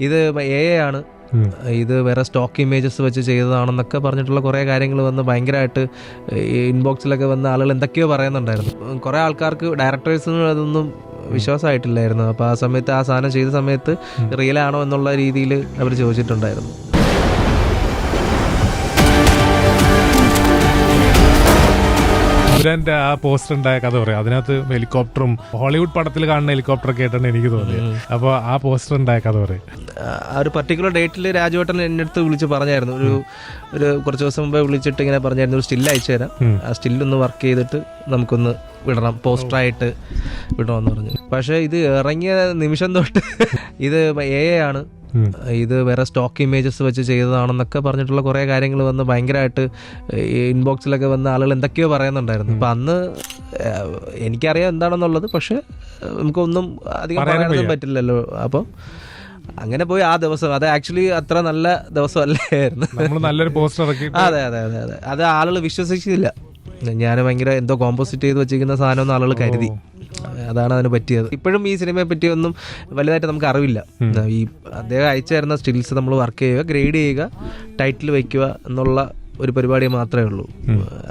ഇത് AI ആണ്, ഇത് വേറെ സ്റ്റോക്ക് ഇമേജസ് വെച്ച് ചെയ്തതാണെന്നൊക്കെ പറഞ്ഞിട്ടുള്ള കുറേ കാര്യങ്ങൾ വന്ന് ഭയങ്കരമായിട്ട് ഇൻബോക്സിലൊക്കെ വന്ന് ആളുകൾ എന്തൊക്കെയോ പറയുന്നുണ്ടായിരുന്നു. കുറേ ആൾക്കാർക്ക് ഡയറക്ടേഴ്സിനും അതൊന്നും വിശ്വാസമായിട്ടില്ലായിരുന്നു. അപ്പോൾ ആ സമയത്ത് ആ സാധനം ചെയ്ത സമയത്ത് റിയൽ ആണോ എന്നുള്ള രീതിയിൽ അവർ ചോദിച്ചിട്ടുണ്ടായിരുന്നു. എമ്പുരാന്റെ ആ പോസ്റ്റർ ഉണ്ടായ കഥ പറയാം. അതിനകത്ത് ഹെലികോപ്റ്ററും ഹോളിവുഡ് പടത്തിൽ കാണുന്ന ഹെലികോപ്റ്ററൊക്കെ ആയിട്ടാണ് എനിക്ക് തോന്നിയത്. അപ്പോൾ ആ പോസ്റ്റർ ഉണ്ടായ കഥ പറയും. ആ ഒരു പർട്ടിക്കുലർ ഡേറ്റിൽ രാജുവേട്ടൻ എൻ്റെ അടുത്ത് വിളിച്ച് പറഞ്ഞായിരുന്നു, ഒരു കുറച്ച് ദിവസം മുമ്പേ വിളിച്ചിട്ട് ഇങ്ങനെ പറഞ്ഞായിരുന്നു, ഒരു സ്റ്റിൽ അയച്ചു തരാം, ആ സ്റ്റില്ലൊന്ന് വർക്ക് ചെയ്തിട്ട് നമുക്കൊന്ന് വിടണം, പോസ്റ്ററായിട്ട് വിടണമെന്ന് പറഞ്ഞു. പക്ഷേ ഇത് ഇറങ്ങിയ നിമിഷം തൊട്ട് ഇത് AI ആണ്, ഇത് വേറെ സ്റ്റോക്ക് ഇമേജസ് വെച്ച് ചെയ്തതാണെന്നൊക്കെ പറഞ്ഞിട്ടുള്ള കുറേ കാര്യങ്ങൾ വന്ന് ഭയങ്കരമായിട്ട് ഇൻബോക്സിലൊക്കെ വന്ന് ആളുകൾ എന്തൊക്കെയോ പറയുന്നുണ്ടായിരുന്നു. അപ്പം അന്ന് എനിക്കറിയാം എന്താണെന്നുള്ളത്, പക്ഷെ നമുക്കൊന്നും അധികം പറയാനൊന്നും പറ്റില്ലല്ലോ. അപ്പം അങ്ങനെ പോയി ആ ദിവസം, അത് ആക്ച്വലി അത്ര നല്ല ദിവസമല്ലായിരുന്നു. നല്ലൊരു പോസ്റ്റർ ഇറക്കി. അതെ അതെ അതെ അതെ, അത് ആളുകൾ വിശ്വസിച്ചില്ല. ഞാൻ ഭയങ്കര എന്തോ കോമ്പോസിറ്റ് ചെയ്ത് വെച്ചിരിക്കുന്ന സാധനമൊന്നും ആളുകൾ കരുതി. അതാണ് അതിന് പറ്റിയത്. ഇപ്പോഴും ഈ സിനിമയെ പറ്റിയൊന്നും വലുതായിട്ട് നമുക്ക് അറിവില്ല. ഈ അദ്ദേഹം അയച്ചു തരുന്ന സ്റ്റിൽസ് നമ്മൾ വർക്ക് ചെയ്യുക, ഗ്രേഡ് ചെയ്യുക, ടൈറ്റിൽ വയ്ക്കുക എന്നുള്ള ഒരു പരിപാടി മാത്രമേ ഉള്ളൂ.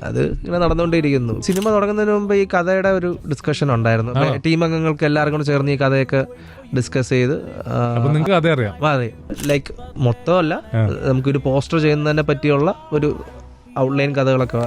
അത് ഇങ്ങനെ നടന്നുകൊണ്ടേയിരിക്കുന്നു. സിനിമ തുടങ്ങുന്നതിന് മുമ്പ് ഈ കഥയുടെ ഒരു ഡിസ്കഷൻ ഉണ്ടായിരുന്നു. ടീം അംഗങ്ങൾക്ക് എല്ലാവരും കൂടെ ചേർന്ന് ഈ കഥയൊക്കെ ഡിസ്കസ് ചെയ്ത്, അതെ, ലൈക്ക് മൊത്തമല്ല, നമുക്കൊരു പോസ്റ്റർ ചെയ്യുന്നതിനെ പറ്റിയുള്ള ഒരു ഔട്ട്ലൈൻ കഥകളൊക്കെ